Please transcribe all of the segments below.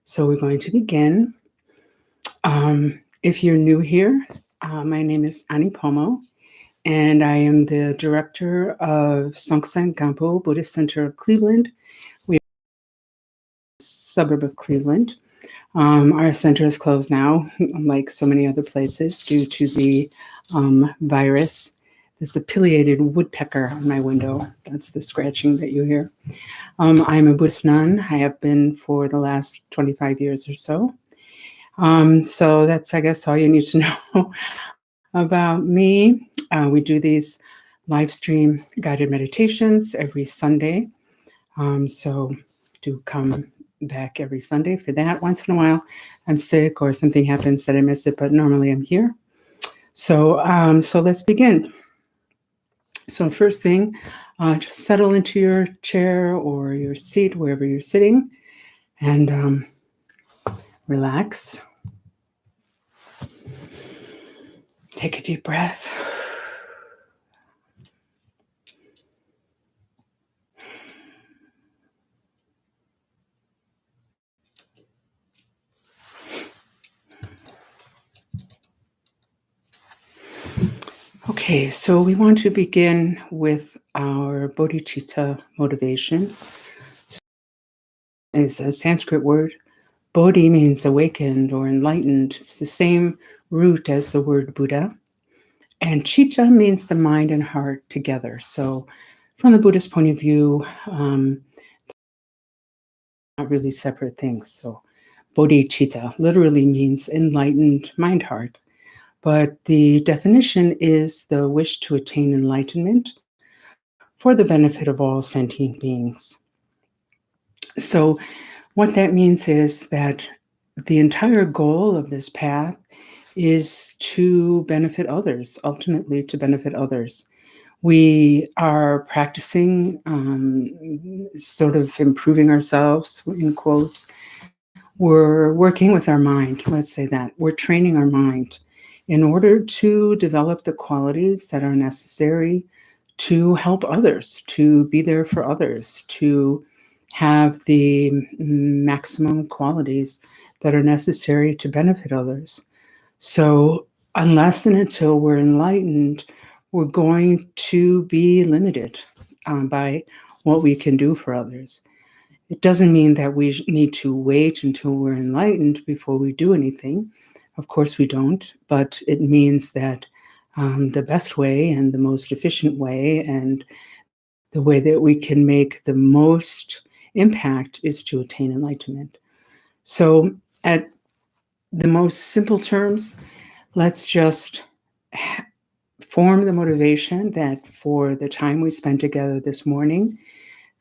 So we're going to begin. If you're new here, my name is Annie Pomo, and I am the director of Songtsen Gampo Buddhist Center of Cleveland. We are a suburb of Cleveland. Our center is closed now, like so many other places, due to the virus. This pileated woodpecker on my window. That's the scratching that you hear. I'm a Buddhist nun. I have been for the last 25 years or so. So that's, I guess, all you need to know about me. We do these live stream guided meditations every Sunday. So do come back every Sunday for that. Once in a while, I'm sick or something happens that I miss it, but normally I'm here. So let's begin. So first thing, just settle into your chair or your seat, wherever you're sitting, and relax. Take a deep breath. Okay, so we want to begin with our Bodhichitta Motivation. It's a Sanskrit word. Bodhi means awakened or enlightened. It's the same root as the word Buddha. And Chitta means the mind and heart together. So from the Buddhist point of view, not really separate things. So Bodhichitta literally means enlightened mind-heart. But the definition is the wish to attain enlightenment for the benefit of all sentient beings. So what that means is that the entire goal of this path is to benefit others, ultimately to benefit others. We are practicing, sort of improving ourselves, in quotes. We're working with our mind, let's say that. We're training our mind in order to develop the qualities that are necessary to help others, to be there for others, to have the maximum qualities that are necessary to benefit others. So unless and until we're enlightened, we're going to be limited by what we can do for others. It doesn't mean that we need to wait until we're enlightened before we do anything. Of course we don't, but it means that the best way and the most efficient way and the way that we can make the most impact is to attain enlightenment. So at the most simple terms, let's just form the motivation that for the time we spent together this morning,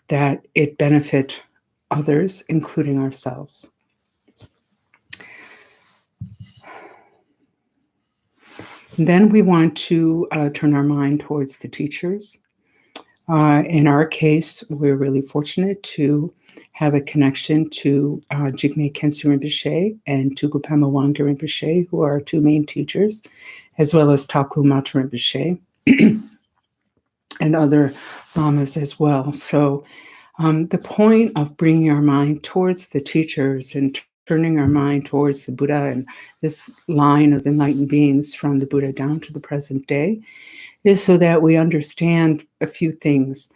that it benefit others, including ourselves. Then we want to turn our mind towards the teachers. In our case, we're really fortunate to have a connection to Jigme Khyentse Rinpoche and Tugu Pema Wangye Rinpoche, who are our two main teachers, as well as Taku Mata Rinpoche and other lamas as well. So the point of bringing our mind towards the teachers and turning our mind towards the Buddha and this line of enlightened beings from the Buddha down to the present day is so that we understand a few things.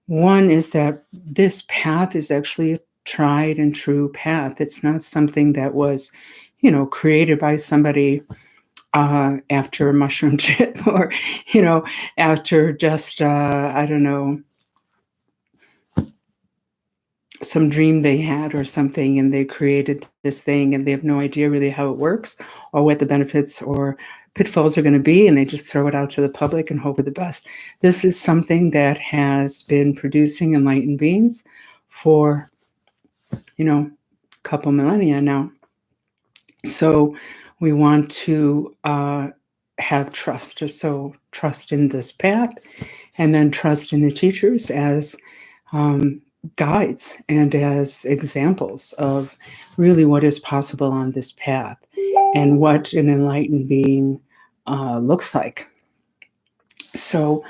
One is that this path is actually a tried and true path. It's not something that was, created by somebody after a mushroom trip or, after just, I don't know, some dream they had or something, and they created this thing and they have no idea really how it works or what the benefits or pitfalls are going to be, and they just throw it out to the public and hope for the best. This is something that has been producing enlightened beings for, a couple millennia now. So we want to have trust, so trust in this path, and then trust in the teachers as guides and as examples of really what is possible on this path and what an enlightened being looks like. So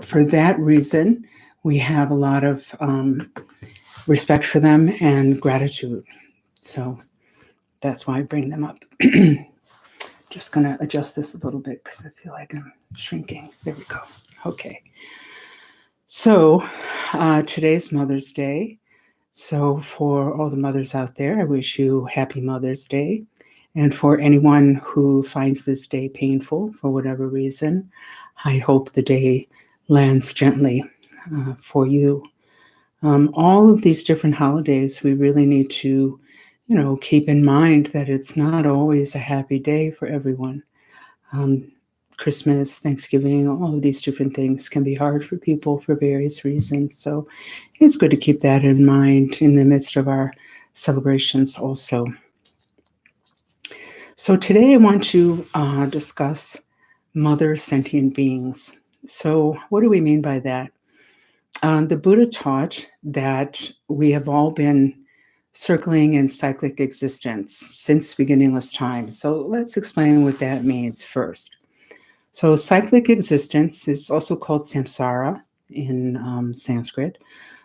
for that reason, we have a lot of respect for them and gratitude. So that's why I bring them up. Just going to adjust this a little bit because I feel like I'm shrinking. There we go. Okay. So today's Mother's Day. So for all the mothers out there, I wish you happy Mother's Day. And for anyone who finds this day painful for whatever reason, I hope the day lands gently for you. All of these different holidays, we really need to, keep in mind that it's not always a happy day for everyone. Christmas, Thanksgiving, all of these different things can be hard for people for various reasons. So it's good to keep that in mind in the midst of our celebrations also. So today I want to discuss mother sentient beings. So what do we mean by that? The Buddha taught that we have all been circling in cyclic existence since beginningless time. So let's explain what that means first. So cyclic existence is also called samsara in Sanskrit.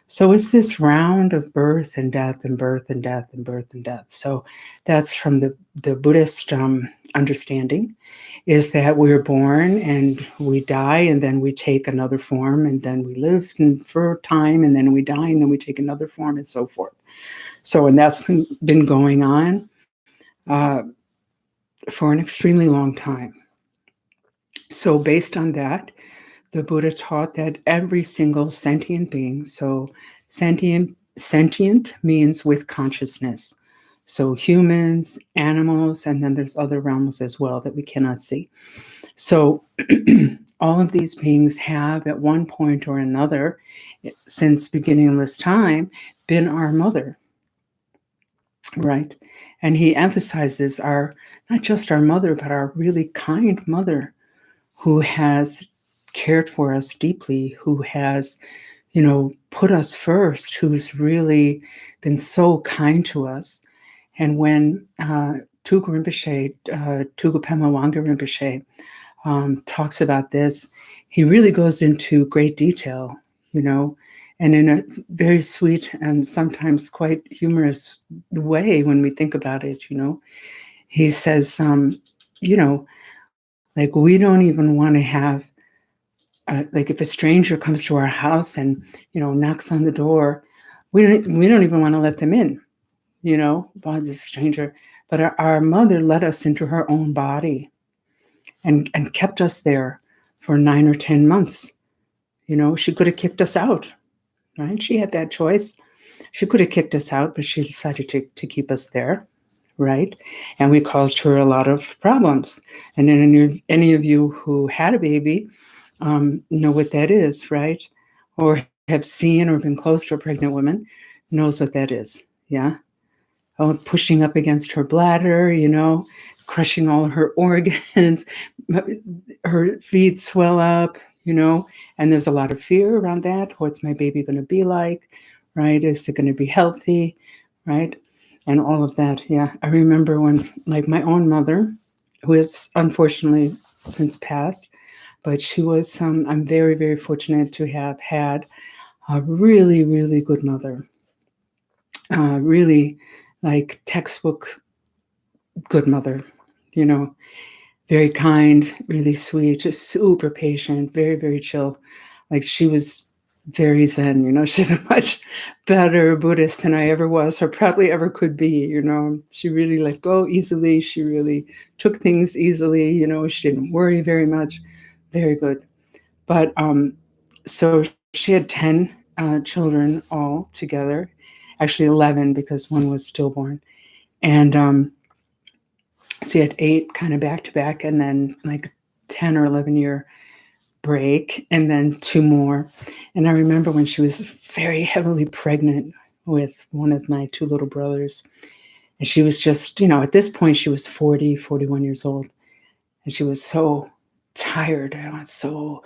So it's this round of birth and death and birth and death and birth and death. So that's from the Buddhist understanding, is that we're born and we die and then we take another form and then we live for a time and then we die and then we take another form and so forth. So, and that's been going on for an extremely long time. So based on that, the Buddha taught that every single sentient being, so sentient means with consciousness. So humans, animals, and then there's other realms as well that we cannot see. So all of these beings have at one point or another, since beginningless time, been our mother, right? And he emphasizes not just our mother, but our really kind mother who has cared for us deeply, who has, put us first, who's really been so kind to us. And when Tugu Rinpoche, Tugu Pema Wangpa Rinpoche talks about this, he really goes into great detail, and in a very sweet and sometimes quite humorous way when we think about it, He says, like we don't even want to have, like if a stranger comes to our house and, knocks on the door, we don't even want to let them in, by this stranger. But our mother let us into her own body and kept us there for 9 or 10 months. She could have kicked us out, right? She had that choice. She could have kicked us out, but she decided to keep us there, right? And we caused her a lot of problems. And then any of you who had a baby know what that is, right? Or have seen or been close to a pregnant woman knows what that is, yeah? Pushing up against her bladder, crushing all her organs, her feet swell up, and there's a lot of fear around that. What's my baby going to be like, right? Is it going to be healthy, right? And all of that, yeah. I remember when, like my own mother, who is unfortunately since passed, but she was, I'm very, very fortunate to have had a really, really good mother. Really like textbook good mother, very kind, really sweet, just super patient, very, very chill. Like she was very Zen, she's a much better Buddhist than I ever was or probably ever could be, She really let go easily. She really took things easily, she didn't worry very much. Very good. But so she had 10 children all together, actually 11 because one was stillborn. And so you had 8 kind of back to back and then like 10 or 11 year break and then 2 more. And I remember when she was very heavily pregnant with one of my 2 little brothers. And she was just, at this point she was 41 years old. And she was so tired and so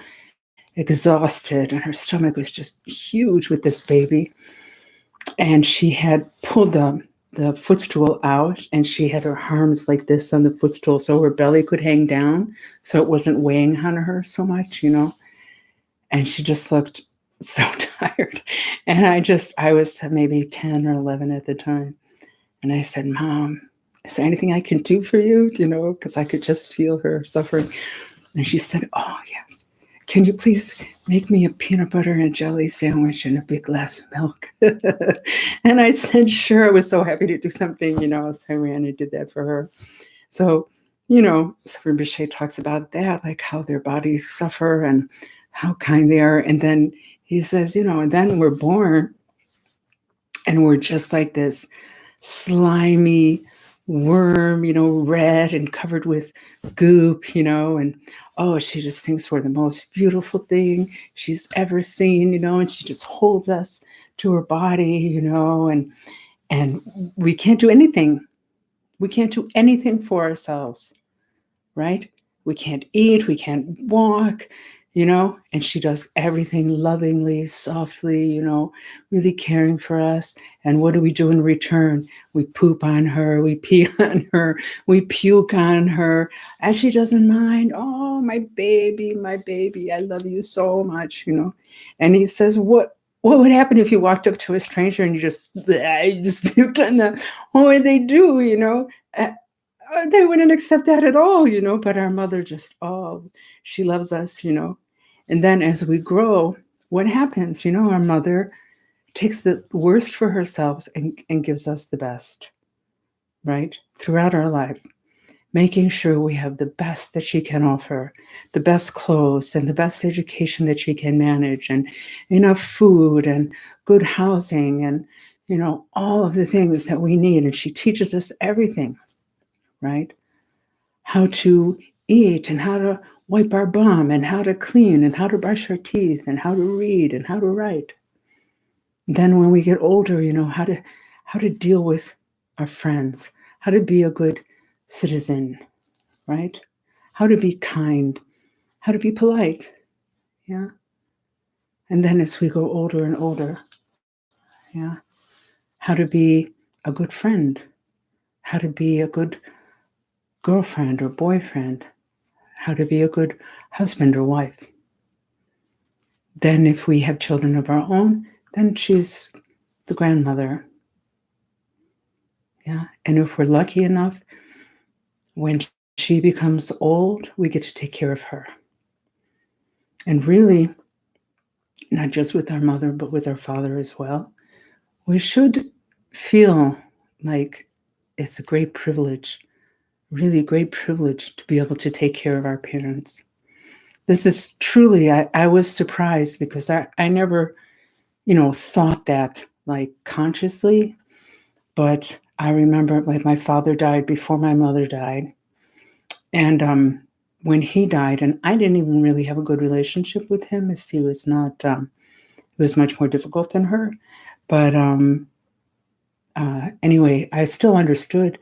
exhausted. And her stomach was just huge with this baby. And she had pulled the footstool out and she had her arms like this on the footstool so her belly could hang down so it wasn't weighing on her so much, And she just looked so tired. And I was maybe 10 or 11 at the time. And I said, Mom, is there anything I can do for you? Because I could just feel her suffering. And she said, oh, yes. Can you please make me a peanut butter and jelly sandwich and a big glass of milk? And I said, sure. I was so happy to do something, so I ran and did that for her. So, so Rinpoche talks about that, like how their bodies suffer and how kind they are. And then he says, and then we're born and we're just like this slimy worm, red and covered with goop, and oh, she just thinks we're the most beautiful thing she's ever seen, and she just holds us to her body, and we can't do anything. We can't do anything for ourselves, right? We can't eat, we can't walk, and she does everything lovingly, softly, really caring for us. And what do we do in return? We poop on her, we pee on her, we puke on her, and she doesn't mind. Oh, my baby, I love you so much, And he says, what would happen if you walked up to a stranger and you just puked on them? What would they do, they wouldn't accept that at all, but our mother just, oh, she loves us, And then as we grow, what happens? Our mother takes the worst for herself and gives us the best, right? Throughout our life, making sure we have the best that she can offer, the best clothes and the best education that she can manage, and enough food and good housing and, all of the things that we need. And she teaches us everything, right? How to eat and how to wipe our bum and how to clean and how to brush our teeth and how to read and how to write. Then when we get older, how to deal with our friends, how to be a good citizen, right? How to be kind, how to be polite. Yeah. And then as we go older and older, yeah, how to be a good friend, how to be a good girlfriend or boyfriend, how to be a good husband or wife. Then if we have children of our own, then she's the grandmother. Yeah. And if we're lucky enough, when she becomes old, we get to take care of her. And really, not just with our mother, but with our father as well, we should feel like it's a great privilege, really great privilege to be able to take care of our parents. This is truly, I was surprised because I never, thought that like consciously, but I remember like my father died before my mother died. And when he died, and I didn't even really have a good relationship with him as he was not, he was much more difficult than her. But anyway, I still understood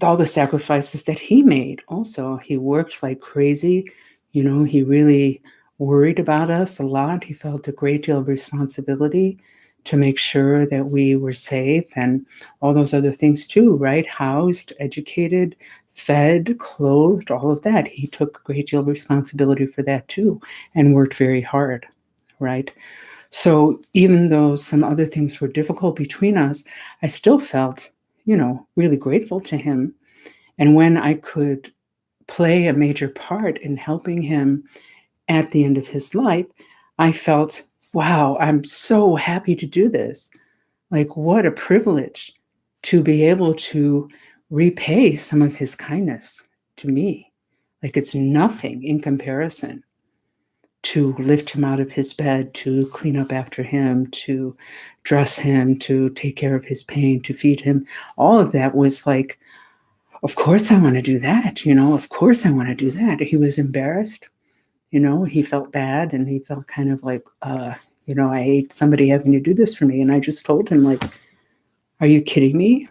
all the sacrifices that he made. Also, he worked like crazy. He really worried about us a lot. He felt a great deal of responsibility to make sure that we were safe and all those other things too, right? Housed, educated, fed, clothed, all of that. He took a great deal of responsibility for that too and worked very hard, right? So even though some other things were difficult between us, I still felt, really grateful to him. And when I could play a major part in helping him at the end of his life, I felt, wow, I'm so happy to do this. Like, what a privilege to be able to repay some of his kindness to me. Like, it's nothing in comparison to lift him out of his bed, to clean up after him, to dress him, to take care of his pain, to feed him. All of that was like, of course I want to do that. Of course I want to do that. He was embarrassed. He felt bad and he felt kind of like, I hate somebody having to do this for me. And I just told him, like, are you kidding me?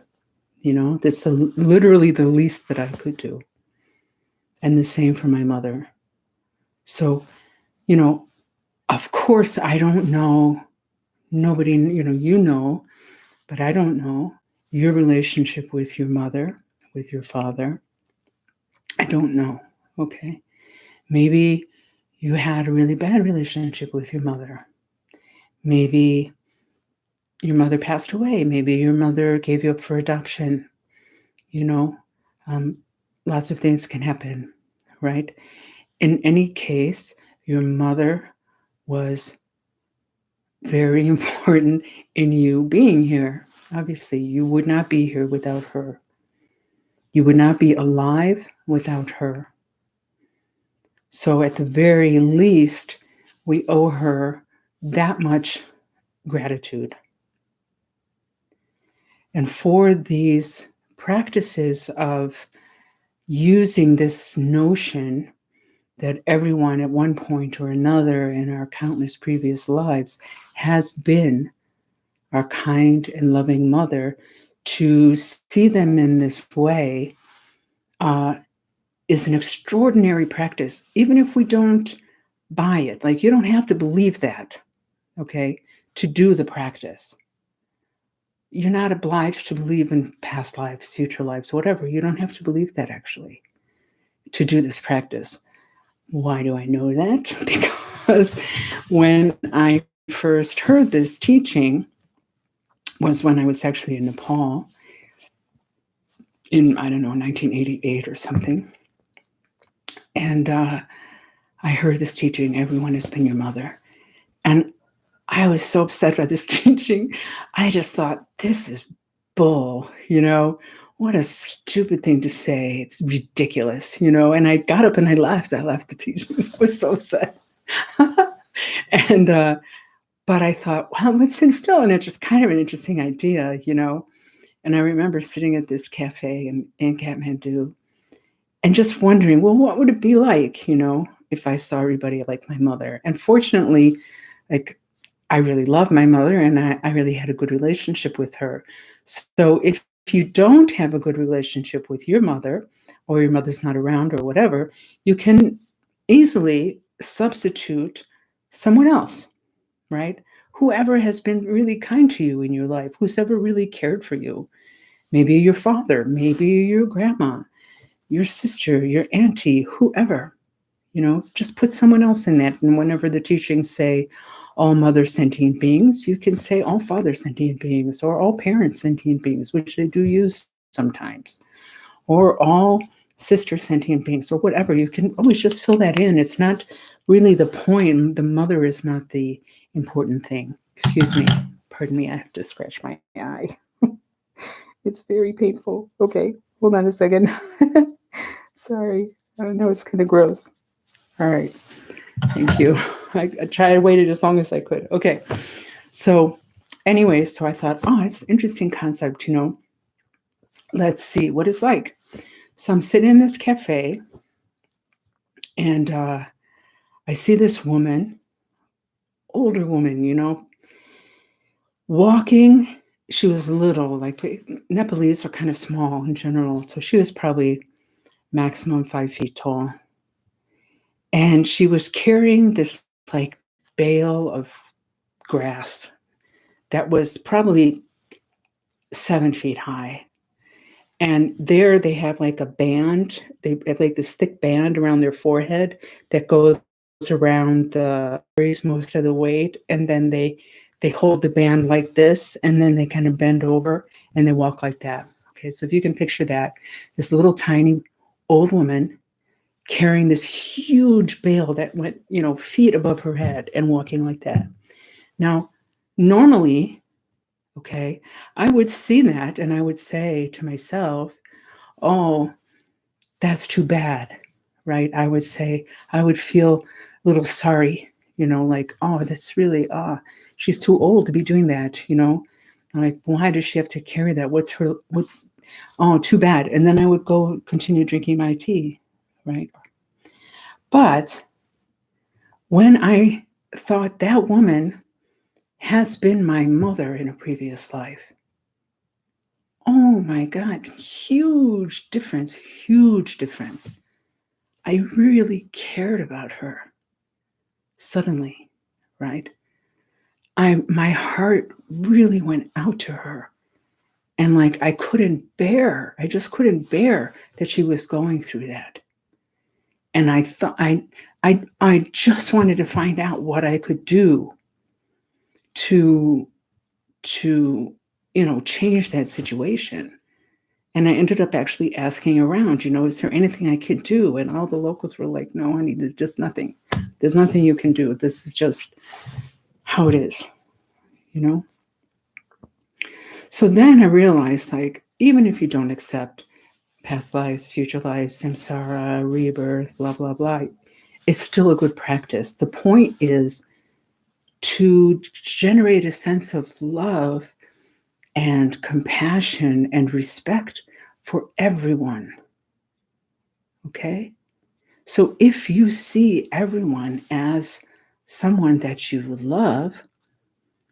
This is literally the least that I could do. And the same for my mother. So, of course, I don't know. Nobody, but I don't know your relationship with your mother, with your father. I don't know. Okay. Maybe you had a really bad relationship with your mother. Maybe your mother passed away. Maybe your mother gave you up for adoption. You know, lots of things can happen, right? In any case, your mother was very important in you being here. Obviously, you would not be here without her. You would not be alive without her. So at the very least, we owe her that much gratitude. And for these practices of using this notion that everyone at one point or another in our countless previous lives has been our kind and loving mother, to see them in this way is an extraordinary practice, even if we don't buy it. Like, you don't have to believe that, okay, to do the practice. You're not obliged to believe in past lives, future lives, whatever. You don't have to believe that, actually, to do this practice. Why do I know that? Because when I first heard this teaching was when I was actually in Nepal in, I don't know, 1988 or something. And I heard this teaching, everyone has been your mother. And I was so upset by this teaching. I just thought, this is bull, what a stupid thing to say. It's ridiculous, and I got up and I left. I left the teaching. I was so upset. And, but I thought, well, let's instill an interest, kind of an interesting idea, And I remember sitting at this cafe in Kathmandu and just wondering, well, what would it be like, if I saw everybody like my mother? And fortunately, like, I really love my mother and I really had a good relationship with her. So if you don't have a good relationship with your mother, or your mother's not around or whatever, you can easily substitute someone else, right? Whoever has been really kind to you in your life, who's ever really cared for you. Maybe your father, maybe your grandma, your sister, your auntie, whoever, just put someone else in that. And whenever the teachings say all mother sentient beings, you can say all father sentient beings, or all parents sentient beings, which they do use sometimes, or all sister sentient beings, or whatever. You can always just fill that in. It's not really the point. The mother is not the important thing. Excuse me. Pardon me. I have to scratch my eye. It's very painful. Okay, hold on a second. Sorry. I know it's kind of gross. All right. Thank you. I tried to wait it as long as I could. Okay. So anyway, so I thought, it's an interesting concept, Let's see what it's like. So I'm sitting in this cafe and I see this woman, older woman, walking. She was little, like Nepalese are kind of small in general. So she was probably maximum 5 feet tall. And she was carrying this like bale of grass that was probably 7 feet high. And there they have like a band. They have like this thick band around their forehead that goes around carries most of the weight. And then they hold the band like this, and then they kind of bend over and they walk like that. Okay, so if you can picture that, this little tiny old woman carrying this huge bale that went, feet above her head and walking like that. Now, normally, okay, I would see that and I would say to myself, oh, that's too bad, right? I would say, I would feel a little sorry, like, oh, that's really, she's too old to be doing that, Like, why does she have to carry that? Too bad. And then I would go continue drinking my tea, right? But when I thought that woman has been my mother in a previous life, oh my God, huge difference, huge difference. I really cared about her suddenly, right? My heart really went out to her. And like, I just couldn't bear that she was going through that. And I thought, I just wanted to find out what I could do to change that situation. And I ended up actually asking around, is there anything I could do? And all the locals were like, no, honey, there's just nothing. There's nothing you can do. This is just how it is, So then I realized, like, even if you don't accept past lives, future lives, samsara, rebirth, blah, blah, blah, it's still a good practice. The point is to generate a sense of love and compassion and respect for everyone. Okay? So if you see everyone as someone that you love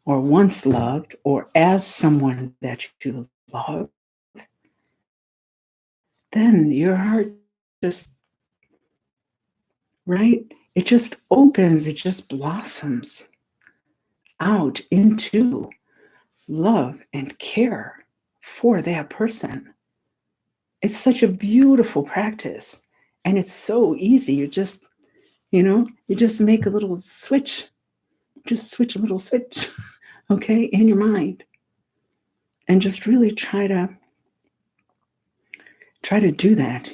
or once loved, or as someone that you love, then your heart just, right? It just opens, it just blossoms out into love and care for that person. It's such a beautiful practice. And it's so easy. You just make a little switch. Just switch a little switch, okay, in your mind. And just really try to do that,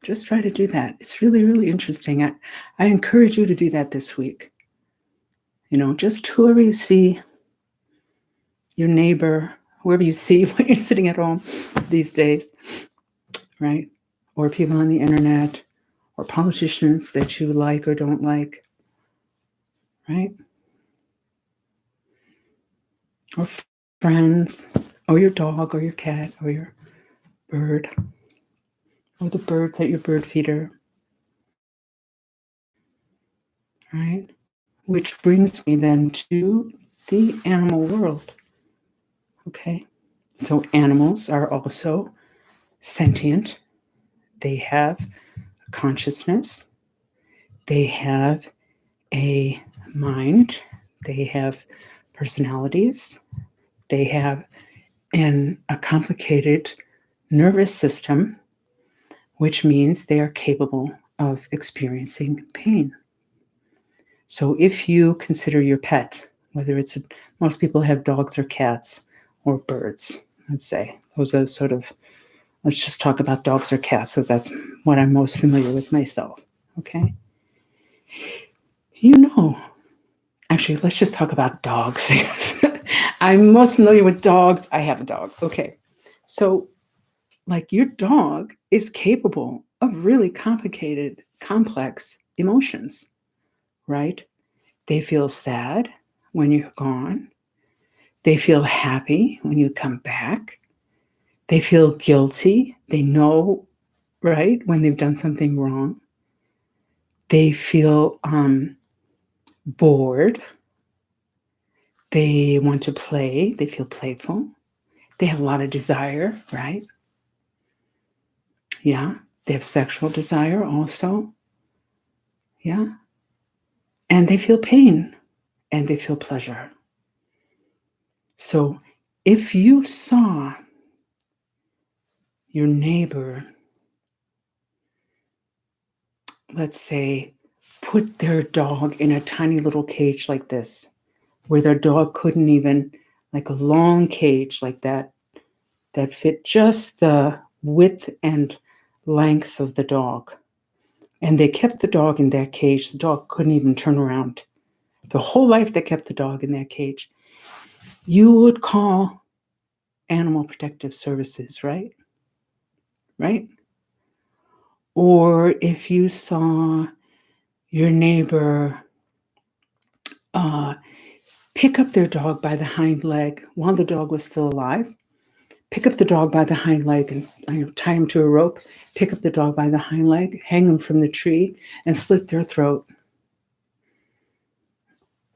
Just try to do that. It's really, really interesting. I encourage you to do that this week. Just whoever you see, your neighbor, whoever you see when you're sitting at home these days, right? Or people on the internet, or politicians that you like or don't like, right? Or friends, or your dog, or your cat, or your bird, or the birds at your bird feeder, right? Which brings me then to the animal world, okay? So animals are also sentient. They have consciousness. They have a mind. They have personalities. They have a complicated nervous system, which means they are capable of experiencing pain. So if you consider your pet, whether it's most people have dogs or cats or birds, let's say. Those are sort of, let's just talk about dogs or cats, because that's what I'm most familiar with myself, okay? Actually, let's just talk about dogs. I'm most familiar with dogs. I have a dog, okay. So, like, your dog is capable of really complicated, complex emotions, right? They feel sad when you're gone. They feel happy when you come back. They feel guilty. They know, right, when they've done something wrong. They feel bored. They want to play. They feel playful. They have a lot of desire, right? Yeah. They have sexual desire also. Yeah. And they feel pain and they feel pleasure. So if you saw your neighbor, let's say, put their dog in a tiny little cage like this, where their dog couldn't even, like a long cage like that fit just the width and length of the dog. And they kept the dog in that cage. The dog couldn't even turn around. The whole life they kept the dog in that cage. You would call Animal Protective Services, right? Right? Or if you saw your neighbor pick up their dog by the hind leg while the dog was still alive, pick up the dog by the hind leg and tie him to a rope, pick up the dog by the hind leg, hang him from the tree, and slit their throat,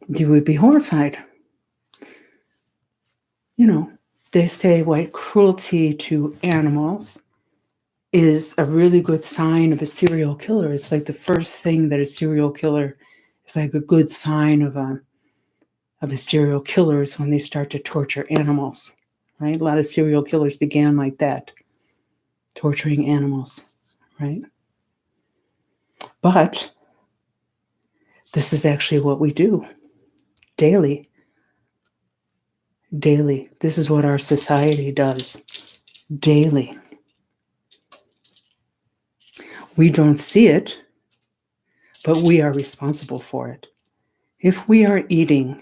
you would be horrified. They say what cruelty to animals is a really good sign of a serial killer. It's like the first thing that a serial killer is, like a good sign of a serial killer is when they start to torture animals, right? A lot of serial killers began like that, torturing animals, right? But this is actually what we do daily. daily. This is what our society does daily. We don't see it, but we are responsible for it. If we are eating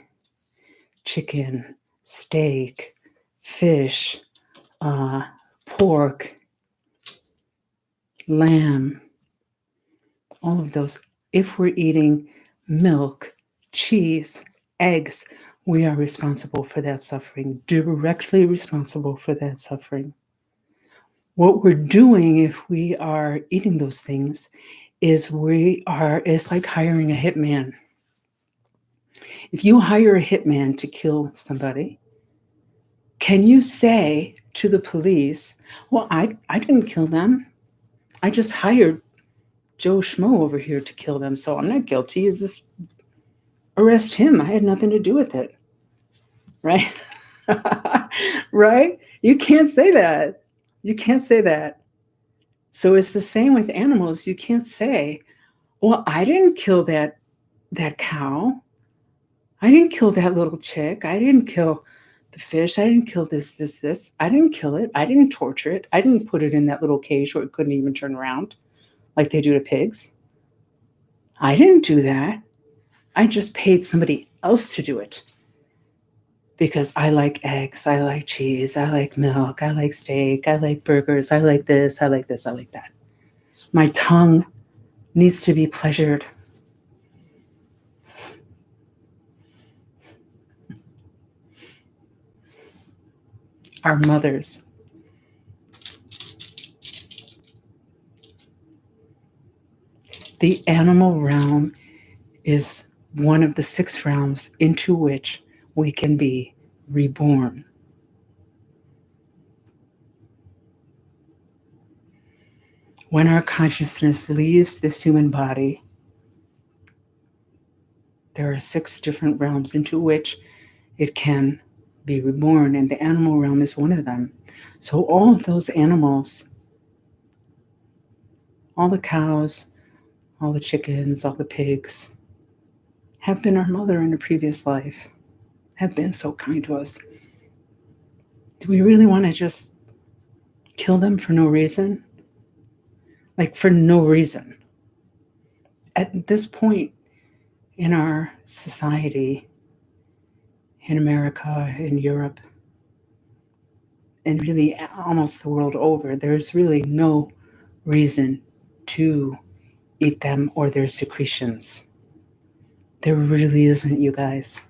chicken, steak, fish, pork, lamb, all of those, if we're eating milk, cheese, eggs, we are responsible for that suffering, directly responsible for that suffering. What we're doing if we are eating those things is it's like hiring a hitman. If you hire a hitman to kill somebody, can you say to the police, well, I didn't kill them. I just hired Joe Schmo over here to kill them, so I'm not guilty. You just arrest him. I had nothing to do with it. Right? Right? You can't say that. You can't say that. So it's the same with animals. You can't say, well, I didn't kill that cow. I didn't kill that little chick. I didn't kill the fish. I didn't kill this. I didn't kill it. I didn't torture it. I didn't put it in that little cage where it couldn't even turn around like they do to pigs. I didn't do that. I just paid somebody else to do it. Because I like eggs, I like cheese, I like milk, I like steak, I like burgers, I like this, I like this, I like that. My tongue needs to be pleasured. Our mothers. The animal realm is one of the 6 realms into which we can be reborn. When our consciousness leaves this human body, there are 6 different realms into which it can be reborn, and the animal realm is one of them. So all of those animals, all the cows, all the chickens, all the pigs, have been our mother in a previous life, have been so kind to us. Do we really want to just kill them for no reason? Like, for no reason. At this point in our society, in America, in Europe, and really almost the world over, there's really no reason to eat them or their secretions. There really isn't, you guys.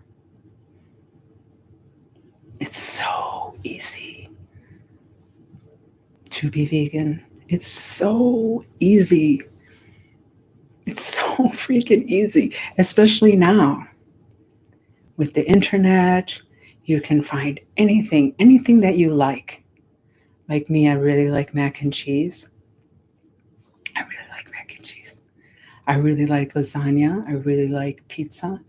It's so easy to be vegan. It's so easy. It's so freaking easy, especially now. With the internet, you can find anything that you like. Like me, I really like mac and cheese. I really like mac and cheese. I really like lasagna. I really like pizza.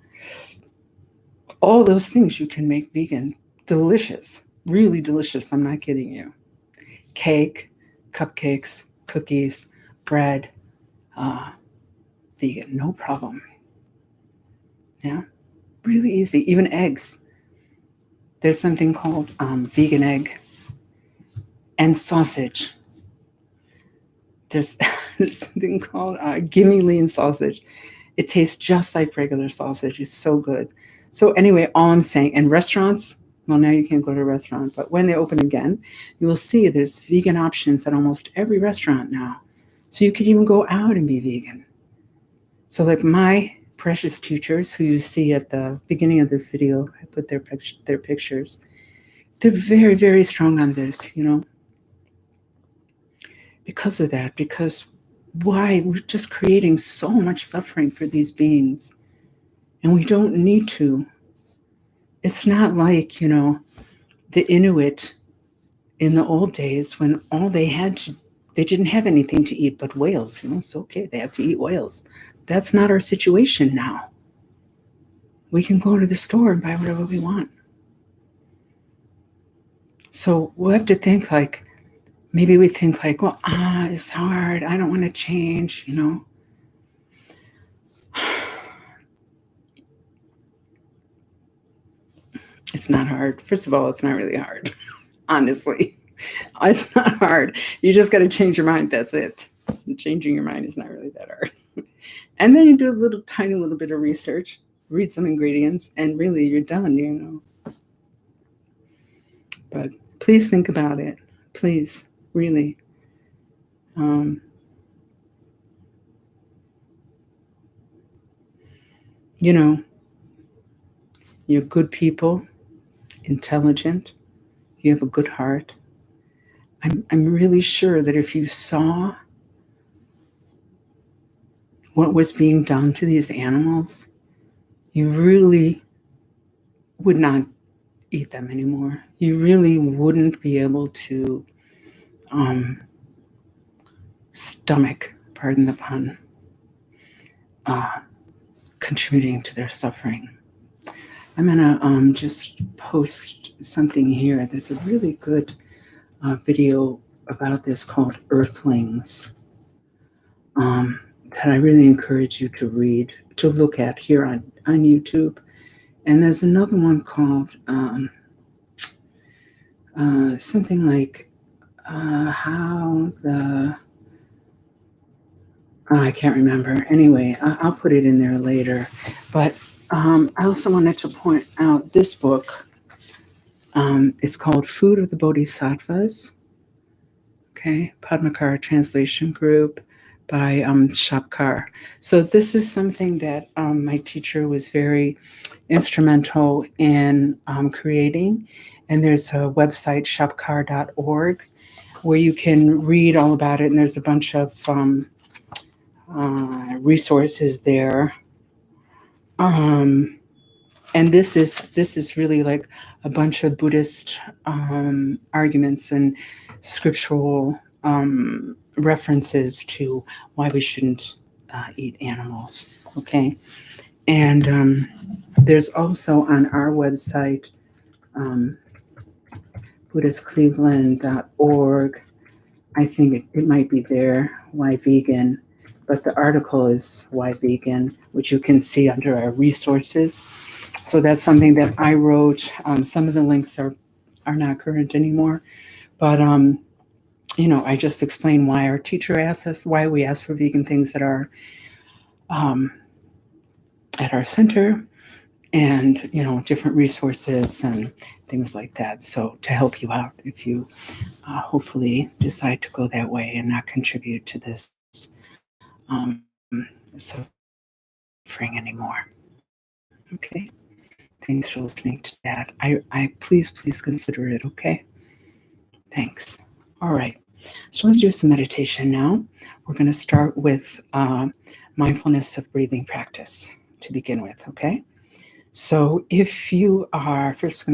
All those things you can make vegan. Delicious. Really delicious. I'm not kidding you. Cake, cupcakes, cookies, bread, vegan, no problem. Yeah, really easy. Even eggs. There's something called vegan egg and sausage. There's something called gimme lean sausage. It tastes just like regular sausage. It's so good. So anyway, all I'm saying, in restaurants, well, now you can't go to a restaurant, but when they open again, you will see there's vegan options at almost every restaurant now. So you could even go out and be vegan. So like my precious teachers who you see at the beginning of this video, I put their pictures. They're very, very strong on this, because of that, because why? We're just creating so much suffering for these beings, and we don't need to. It's not like, the Inuit in the old days when they didn't have anything to eat but whales, it's okay, they have to eat whales. That's not our situation now. We can go to the store and buy whatever we want. So we'll have to think like, maybe we think like, well, it's hard. I don't want to change, It's not hard. First of all, it's not really hard. Honestly, it's not hard. You just got to change your mind. That's it. Changing your mind is not really that hard. And then you do a little tiny little bit of research, read some ingredients, and really you're done, you know. But please think about it. Please, really. You know, you're good people, intelligent, you have a good heart. I'm really sure that if you saw what was being done to these animals, you really would not eat them anymore. You really wouldn't be able to stomach, pardon the pun, contributing to their suffering. I'm gonna just post something here. There's a really good video about this called Earthlings that I really encourage you to read, to look at here on YouTube. And there's another one called something like how the I can't remember. Anyway, I'll put it in there later. But I also wanted to point out this book. It's called Food of the Bodhisattvas. Okay, Padmakara Translation Group by Shapkar. So this is something that my teacher was very instrumental in creating. And there's a website, shapkar.org, where you can read all about it. And there's a bunch of resources there. And this is really like a bunch of Buddhist arguments and scriptural references to why we shouldn't eat animals. Okay, and there's also on our website, BuddhistCleveland.org. I think it might be there, why vegan, but the article is why vegan, which you can see under our resources. So that's something that I wrote. Some of the links are not current anymore, but I just explained why our teacher asked us, why we ask for vegan things at our center, and different resources and things like that. So to help you out, if you hopefully decide to go that way and not contribute to this suffering anymore. Okay. Thanks for listening to that. I please consider it. Okay. Thanks. All right. So let's do some meditation now. We're going to start with mindfulness of breathing practice to begin with. Okay. So if you are first,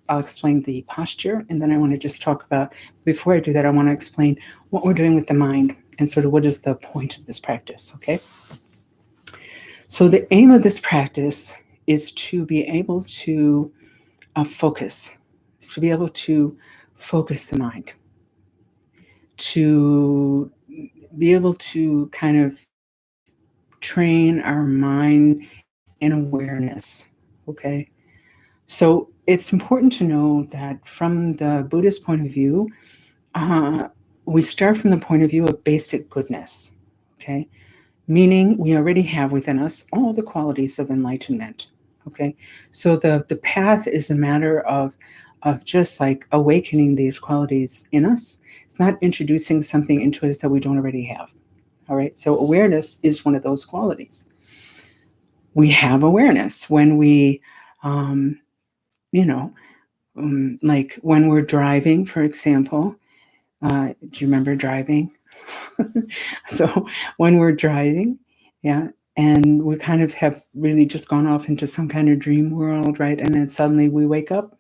I'll explain the posture, and then I want to just talk about, before I do that, I want to explain what we're doing with the mind and sort of what is the point of this practice. Okay. So the aim of this practice is to be able to focus, to be able to focus the mind, to be able to kind of train our mind in awareness. Okay. So it's important to know that from the Buddhist point of view, we start from the point of view of basic goodness. Okay. Meaning we already have within us all the qualities of enlightenment. Okay, so the path is a matter of just like awakening these qualities in us. It's not introducing something into us that we don't already have. All right, so awareness is one of those qualities. We have awareness when we, like when we're driving, for example. Do you remember driving? So when we're driving, yeah, and we kind of have really just gone off into some kind of dream world, right? And then suddenly we wake up,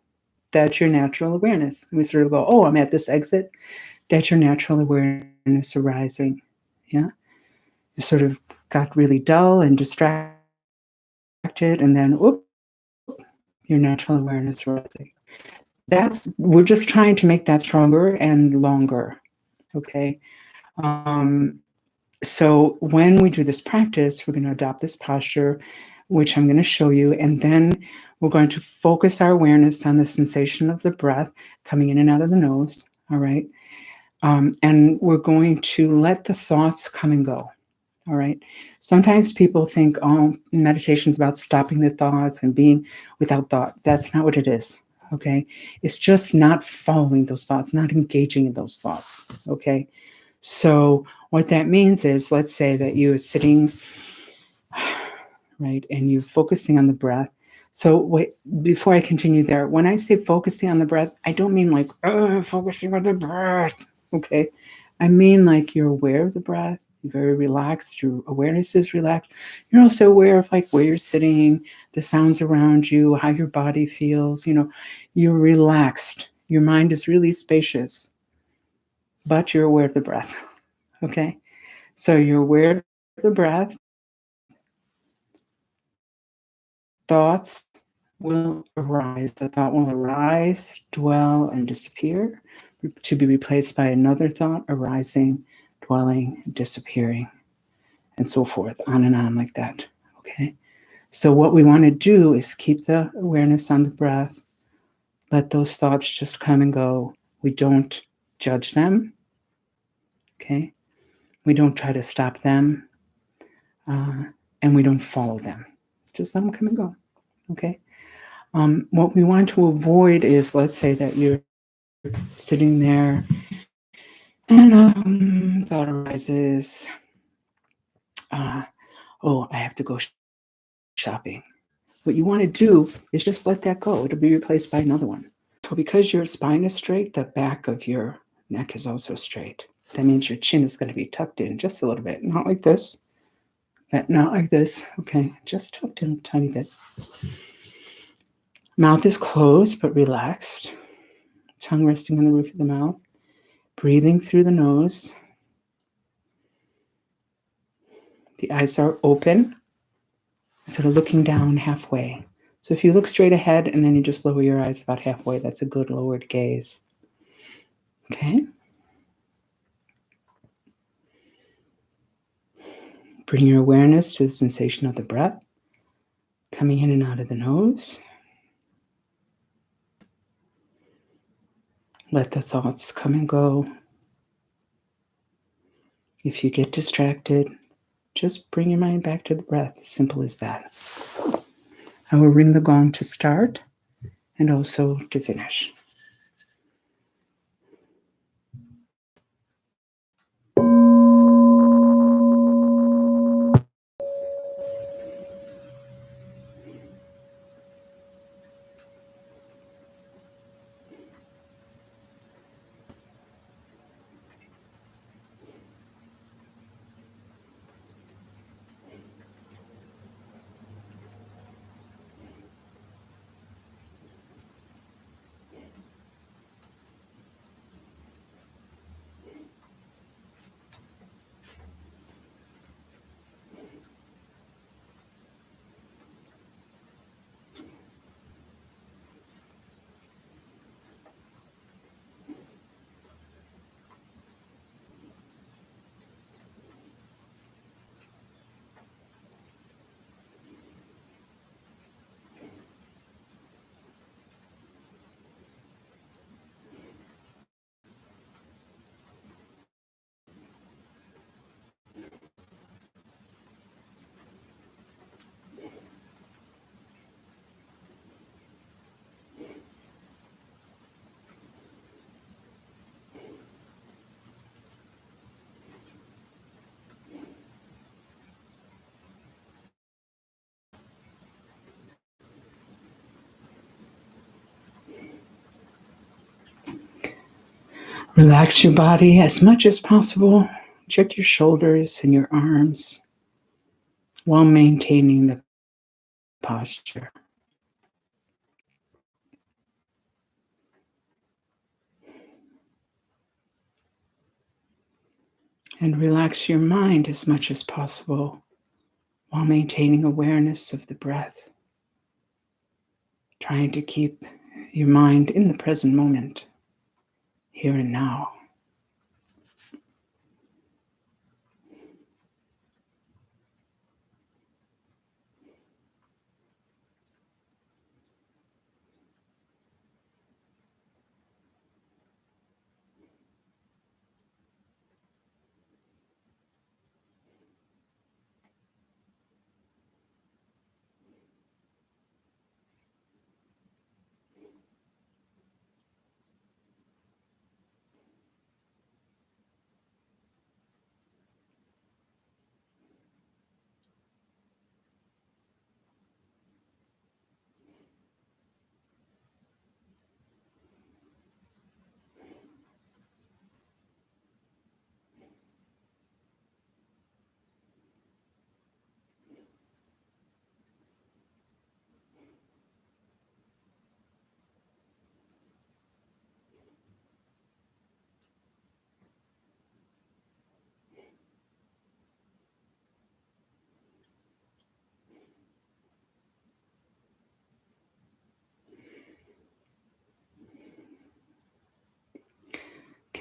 that's your natural awareness. We sort of go, oh, I'm at this exit. That's your natural awareness arising. Yeah. You sort of got really dull and distracted, and then, your natural awareness arising. We're just trying to make that stronger and longer. Okay. So when we do this practice, we're going to adopt this posture, which I'm going to show you, and then We're going to focus our awareness on the sensation of the breath coming in and out of the nose, all right? And we're going to let the thoughts come and go, all right? Sometimes people think, oh, meditation's about stopping the thoughts and being without thought. That's not what it is, okay? It's just not following those thoughts, not engaging in those thoughts, okay? So what that means is, let's say that you're sitting, right, and you're focusing on the breath. So wait, before I continue there, when I say focusing on the breath, I don't mean like, focusing on the breath, okay? I mean like you're aware of the breath, you're very relaxed, your awareness is relaxed. You're also aware of like where you're sitting, the sounds around you, how your body feels, you're relaxed. Your mind is really spacious, but you're aware of the breath, okay? So you're aware of the breath. Thoughts will arise. The thought will arise, dwell, and disappear, to be replaced by another thought arising, dwelling, disappearing, and so forth, on and on like that. Okay? So what we want to do is keep the awareness on the breath, let those thoughts just come and go. We don't judge them. Okay? We don't try to stop them. And we don't follow them. Just let them come and go. Okay? What we want to avoid is, let's say that you're sitting there and thought arises, oh, I have to go shopping. What you want to do is just let that go. It'll be replaced by another one. So because your spine is straight, the back of your neck is also straight. That means your chin is going to be tucked in just a little bit. Not like this. Not like this. Okay, just tucked in a tiny bit. Mouth is closed but relaxed. Tongue resting on the roof of the mouth. Breathing through the nose. The eyes are open, sort of looking down halfway. So if you look straight ahead and then you just lower your eyes about halfway, that's a good lowered gaze. Okay? Bring your awareness to the sensation of the breath coming in and out of the nose. Let the thoughts come and go. If you get distracted, just bring your mind back to the breath. Simple as that. I will ring the gong to start and also to finish. Relax your body as much as possible. Check your shoulders and your arms while maintaining the posture. And relax your mind as much as possible while maintaining awareness of the breath. Trying to keep your mind in the present moment, here and now.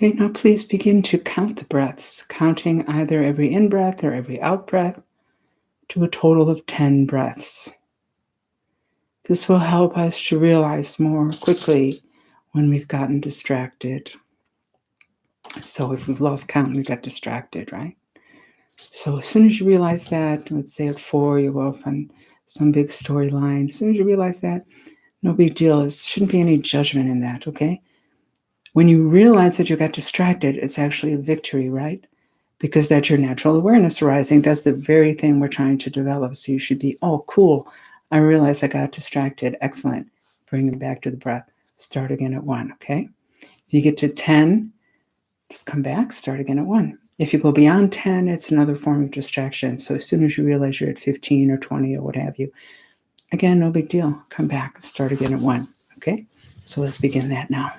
Okay, now please begin to count the breaths, counting either every in-breath or every out-breath to a total of 10 breaths. This will help us to realize more quickly when we've gotten distracted. So if we've lost count, we got distracted, right? So as soon as you realize that, let's say at 4, you go off on some big storyline. As soon as you realize that, no big deal. There shouldn't be any judgment in that, okay? When you realize that you got distracted, it's actually a victory, right? Because that's your natural awareness arising. That's the very thing we're trying to develop. So you should be, oh, cool. I realized I got distracted. Excellent. Bring it back to the breath. Start again at 1, okay? If you get to 10, just come back, start again at 1. If you go beyond 10, it's another form of distraction. So as soon as you realize you're at 15 or 20 or what have you, again, no big deal. Come back, start again at 1, okay? So let's begin that now.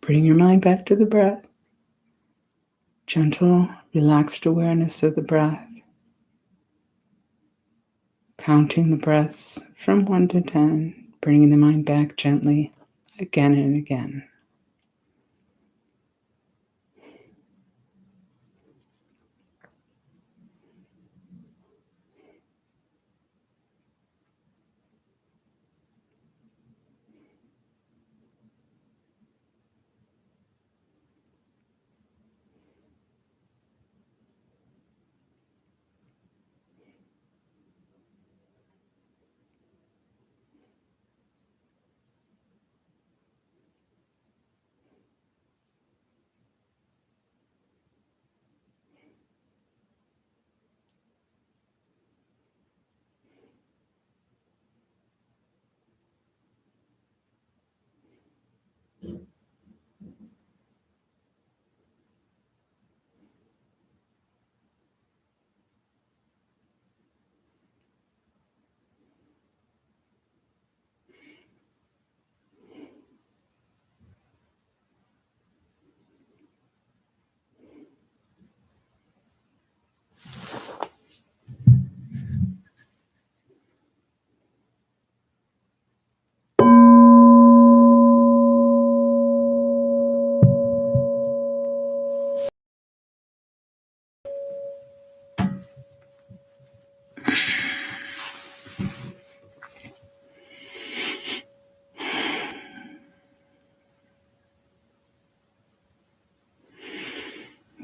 Bring your mind back to the breath. Gentle, relaxed awareness of the breath. Counting the breaths from 1 to 10, bringing the mind back gently again and again.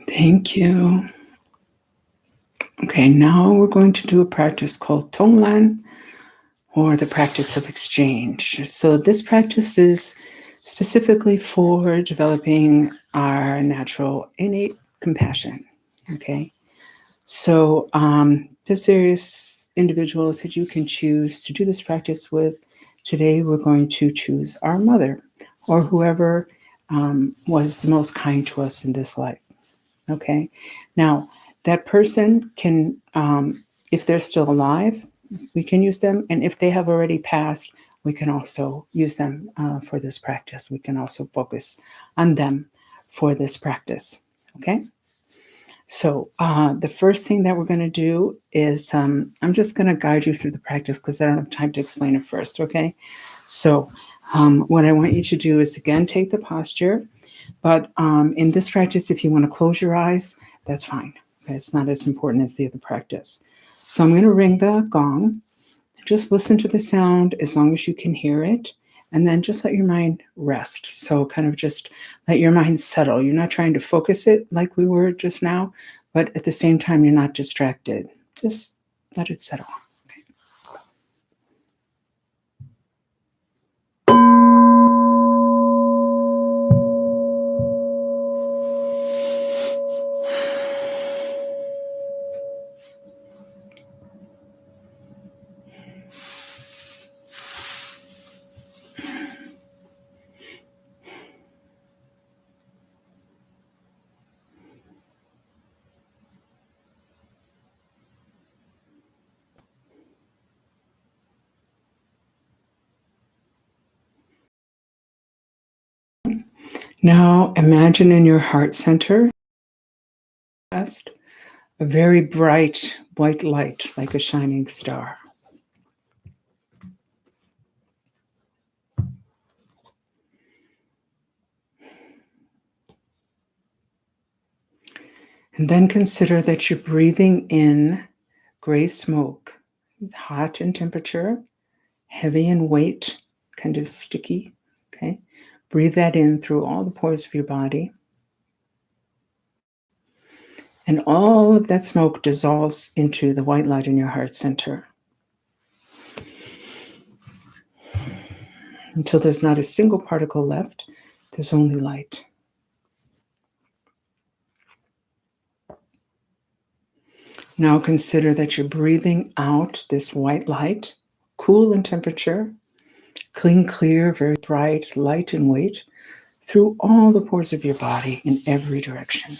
Thank you. Okay, now we're going to do a practice called Tonglan, or the practice of exchange. So this practice is specifically for developing our natural innate compassion, okay? So there's various individuals that you can choose to do this practice with. Today we're going to choose our mother or whoever was the most kind to us in this life. Okay. Now, that person can, if they're still alive, we can use them. And if they have already passed, we can also use them for this practice. We can also focus on them for this practice. Okay. So the first thing that we're going to do is I'm just going to guide you through the practice because I don't have time to explain it first. Okay. So what I want you to do is, again, take the posture. But in this practice, if you want to close your eyes, that's fine. Okay? It's not as important as the other practice. So I'm going to ring the gong. Just listen to the sound as long as you can hear it. And then just let your mind rest. So kind of just let your mind settle. You're not trying to focus it like we were just now, but at the same time, you're not distracted. Just let it settle. Okay. Now imagine in your heart center a very bright white light like a shining star. And then consider that you're breathing in gray smoke. It's hot in temperature, heavy in weight, kind of sticky. Okay. Breathe that in through all the pores of your body. And all of that smoke dissolves into the white light in your heart center until there's not a single particle left. There's only light. Now consider that you're breathing out this white light, cool in temperature, clean, clear, very bright, light in weight, through all the pores of your body in every direction.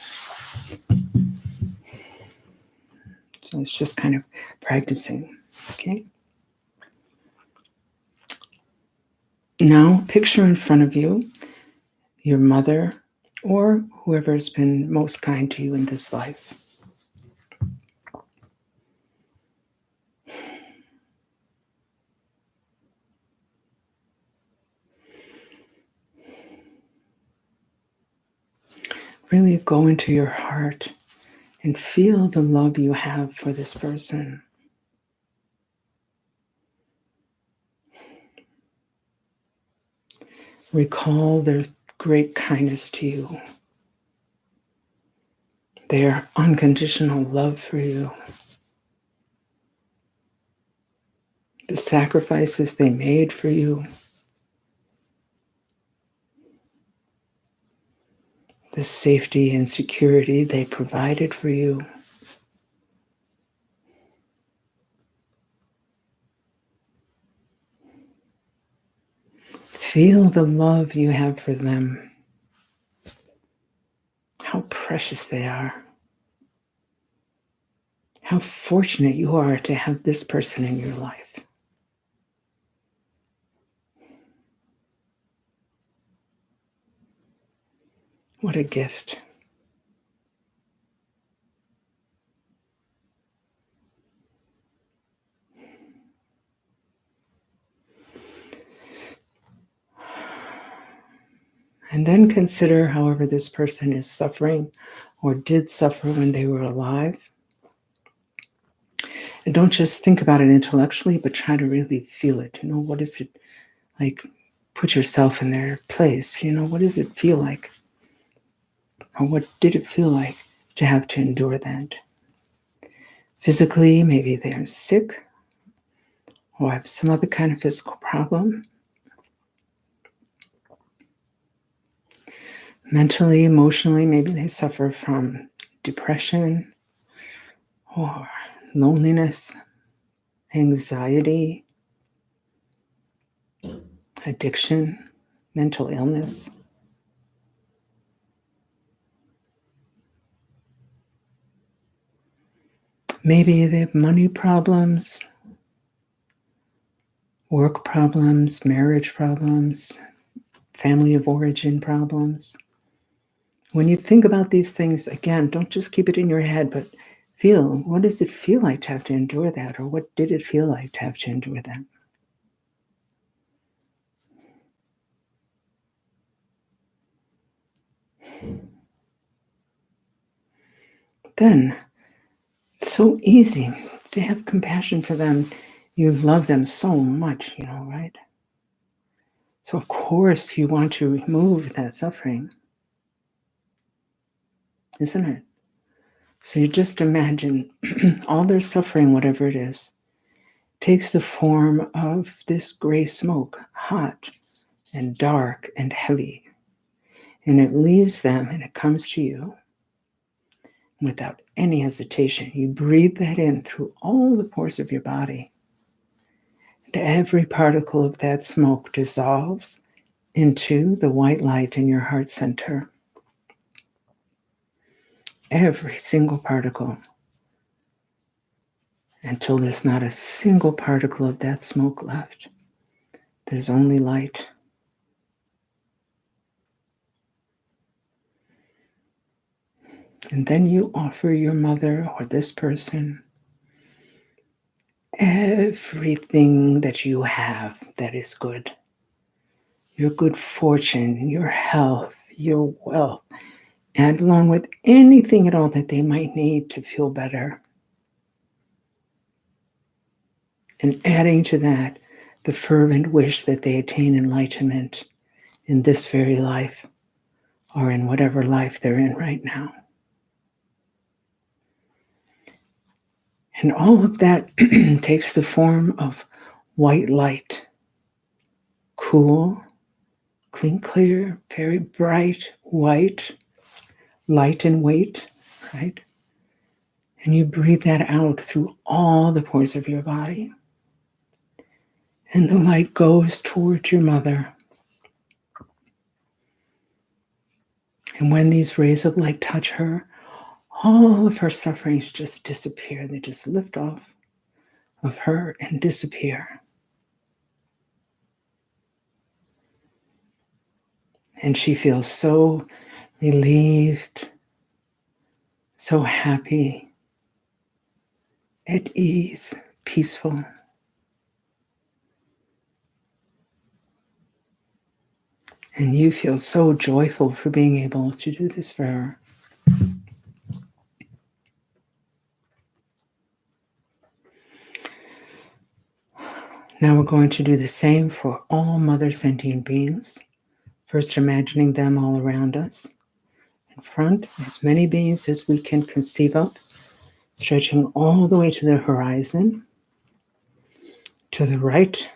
So it's just kind of practicing, okay? Now picture in front of you your mother or whoever has been most kind to you in this life. Really go into your heart and feel the love you have for this person. Recall their great kindness to you, their unconditional love for you, the sacrifices they made for you, the safety and security they provided for you. Feel the love you have for them, how precious they are, how fortunate you are to have this person in your life. What a gift. And then consider however this person is suffering or did suffer when they were alive. And don't just think about it intellectually, but try to really feel it. What is it like? Put yourself in their place. What does it feel like? Or what did it feel like to have to endure that? Physically, maybe they're sick or have some other kind of physical problem. Mentally, emotionally, maybe they suffer from depression or loneliness, anxiety. addiction, mental illness. Maybe they have money problems, work problems, marriage problems, family of origin problems. When you think about these things, again, don't just keep it in your head, but feel, what does it feel like to have to endure that? Or what did it feel like to have to endure that? Then, it's so easy to have compassion for them. You love them so much, right? So, of course, you want to remove that suffering, isn't it? So, you just imagine all their suffering, whatever it is, takes the form of this gray smoke, hot and dark and heavy. And it leaves them and it comes to you without any hesitation. You breathe that in through all the pores of your body. And every particle of that smoke dissolves into the white light in your heart center. Every single particle. Until there's not a single particle of that smoke left. There's only light. And then you offer your mother or this person everything that you have that is good. Your good fortune, your health, your wealth, and along with anything at all that they might need to feel better. And adding to that, the fervent wish that they attain enlightenment in this very life or in whatever life they're in right now. And all of that takes the form of white light, cool, clean, clear, very bright, white, light in weight, right? And you breathe that out through all the pores of your body. And the light goes towards your mother. And when these rays of light touch her, all of her sufferings just disappear. They just lift off of her and disappear. And she feels so relieved, so happy, at ease, peaceful. And you feel so joyful for being able to do this for her. Now we're going to do the same for all mother sentient beings. First, imagining them all around us. In front, as many beings as we can conceive of, stretching all the way to the horizon. To the right,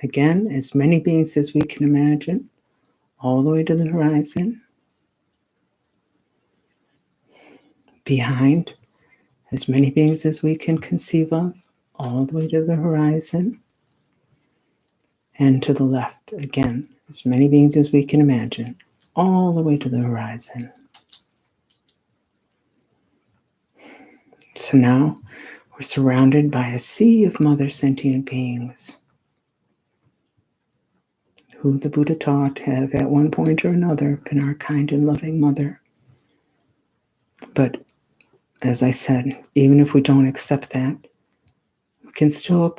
again, as many beings as we can imagine, all the way to the horizon. Behind, as many beings as we can conceive of, all the way to the horizon. And to the left, again, as many beings as we can imagine, all the way to the horizon. So now we're surrounded by a sea of mother sentient beings who the Buddha taught have at one point or another been our kind and loving mother. But as I said, even if we don't accept that, we can still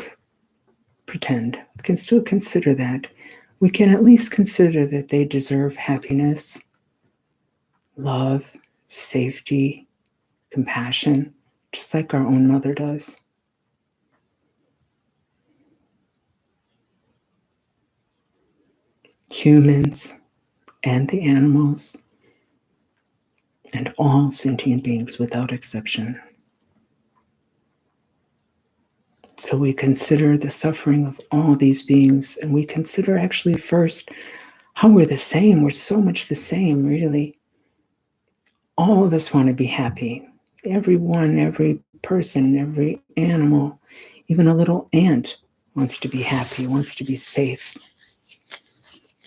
pretend, we can still consider that. We can at least consider that they deserve happiness, love, safety, compassion, just like our own mother does. Humans and the animals and all sentient beings without exception. So we consider the suffering of all these beings, and we consider actually first how we're the same. We're so much the same, really. All of us want to be happy. Everyone, every person, every animal, even a little ant wants to be happy, wants to be safe.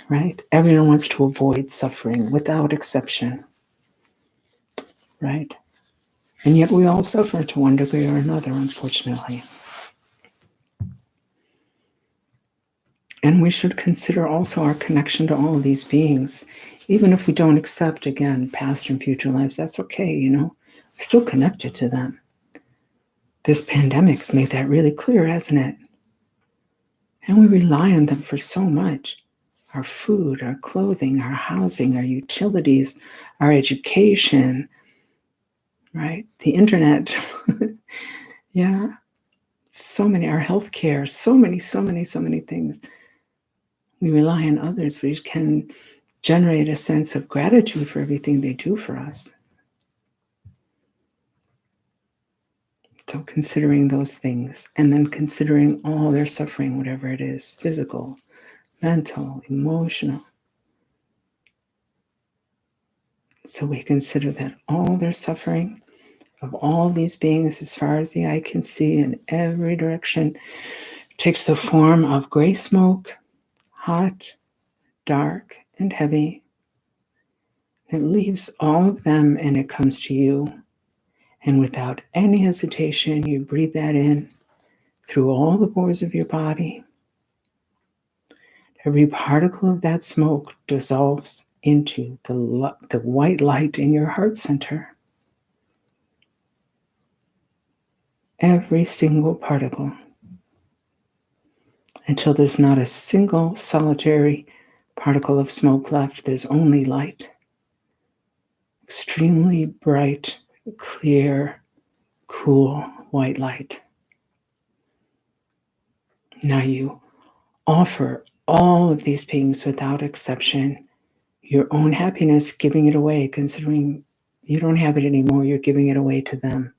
right? Everyone wants to avoid suffering without exception, right? And yet we all suffer to one degree or another, unfortunately. And we should consider also our connection to all of these beings. Even if we don't accept, again, past and future lives, that's okay, We're still connected to them. This pandemic's made that really clear, hasn't it? And we rely on them for so much. Our food, our clothing, our housing, our utilities, our education, right? The internet. Yeah. So many, our healthcare, so many things. We rely on others, which can generate a sense of gratitude for everything they do for us. So considering those things, and then considering all their suffering, whatever it is, physical, mental, emotional. So we consider that all their suffering of all these beings, as far as the eye can see in every direction, takes the form of gray smoke, hot, dark, and heavy. It leaves all of them and it comes to you. And without any hesitation, you breathe that in through all the pores of your body. Every particle of that smoke dissolves into the white light in your heart center. Every single particle. Until there's not a single solitary particle of smoke left. There's only light. Extremely bright, clear, cool, white light. Now you offer all of these beings without exception your own happiness, giving it away, considering you don't have it anymore, you're giving it away to them.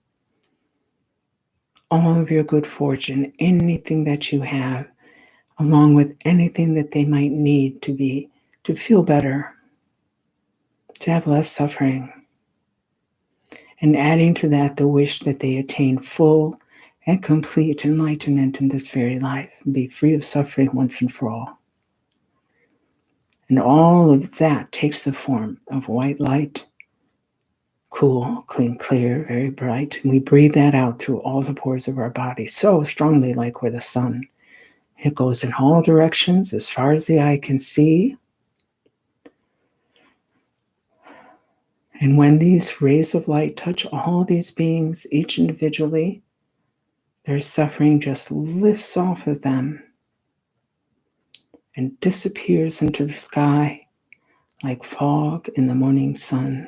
All of your good fortune, anything that you have, along with anything that they might need to feel better, to have less suffering. And adding to that the wish that they attain full and complete enlightenment in this very life, and be free of suffering once and for all. And all of that takes the form of white light, cool, clean, clear, very bright. And we breathe that out through all the pores of our body so strongly, like we're the sun. It goes in all directions as far as the eye can see. And when these rays of light touch all these beings, each individually, their suffering just lifts off of them and disappears into the sky like fog in the morning sun.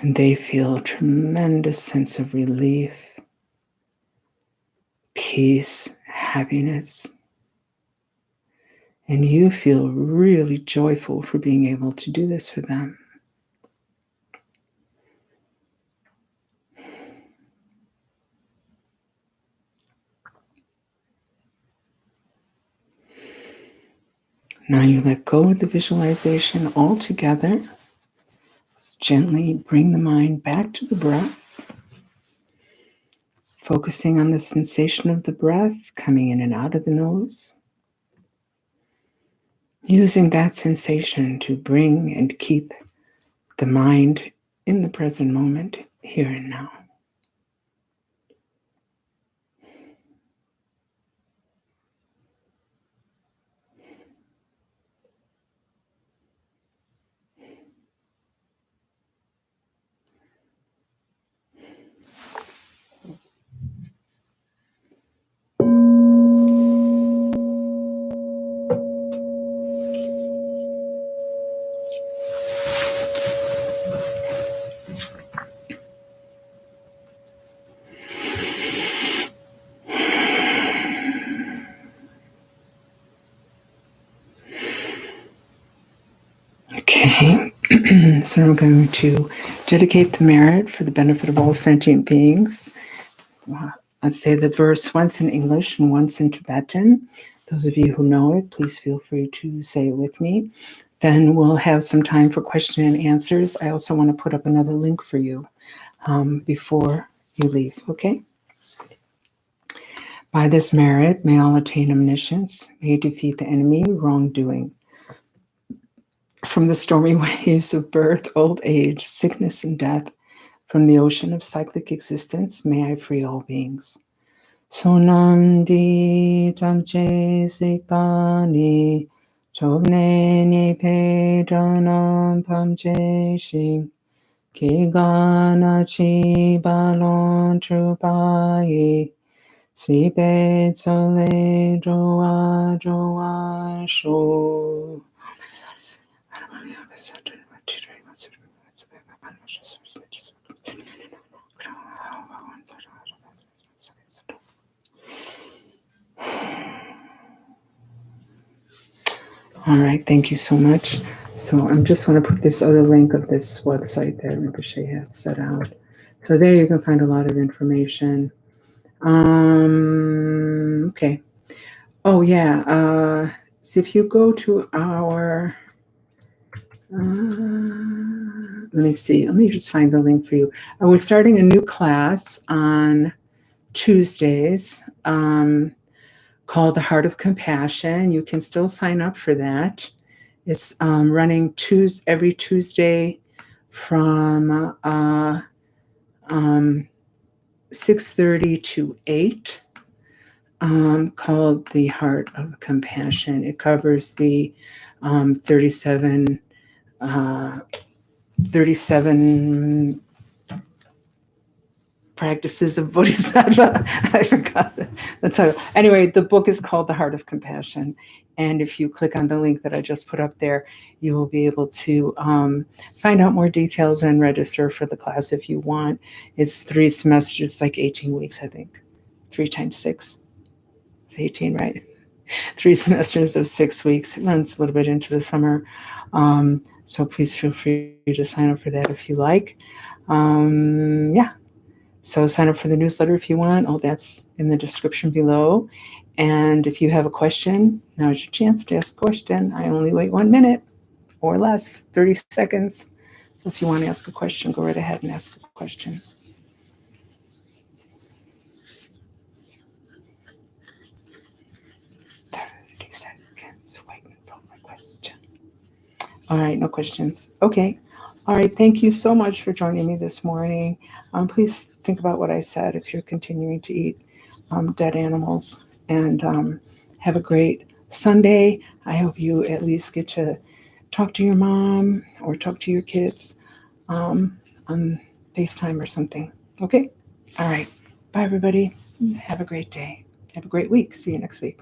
And they feel a tremendous sense of relief, peace, happiness. And you feel really joyful for being able to do this for them. Now you let go of the visualization altogether. Just gently bring the mind back to the breath, focusing on the sensation of the breath coming in and out of the nose. Using that sensation to bring and keep the mind in the present moment, here and now. Okay, so I'm going to dedicate the merit for the benefit of all sentient beings. I'll say the verse once in English and once in Tibetan. Those of you who know it, please feel free to say it with me. Then we'll have some time for question and answers. I also want to put up another link for you before you leave, okay? By this merit, may all attain omniscience, may defeat the enemy, wrongdoing. From the stormy waves of birth, old age, sickness, and death, from the ocean of cyclic existence, may I free all beings. Sonam di tamche sikpani, chobne ni pedranam pamche shing, kigana chi balon trupaye, si pe tsole droa droa sho. All right, thank you so much. So I'm just going to put this other link of this website that Rinpoche had set out. So there you can find a lot of information. Okay. Oh yeah. So if you go to our, let me see. Let me just find the link for you. We're starting a new class on Tuesdays called The Heart of Compassion. You can still sign up for that. It's running every Tuesday from 6:30 to 8, called The Heart of Compassion. It covers the 37 practices of Bodhisattva. I forgot the title. Anyway, the book is called The Heart of Compassion. And if you click on the link that I just put up there, you will be able to find out more details and register for the class if you want. It's 3 semesters, like 18 weeks, I think. 3 times 6. It's 18, right? 3 semesters of 6 weeks. It runs a little bit into the summer. So please feel free to sign up for that if you like. Yeah. So sign up for the newsletter if you want. Oh, that's in the description below. And if you have a question, now's your chance to ask a question. I only wait 1 minute or less, 30 seconds. So if you want to ask a question, go right ahead and ask a question. Waiting for my question. All right, no questions. Okay. All right, thank you so much for joining me this morning. Please think about what I said if you're continuing to eat dead animals. And have a great Sunday. I hope you at least get to talk to your mom or talk to your kids on FaceTime or something. Okay? All right. Bye, everybody. Have a great day. Have a great week. See you next week.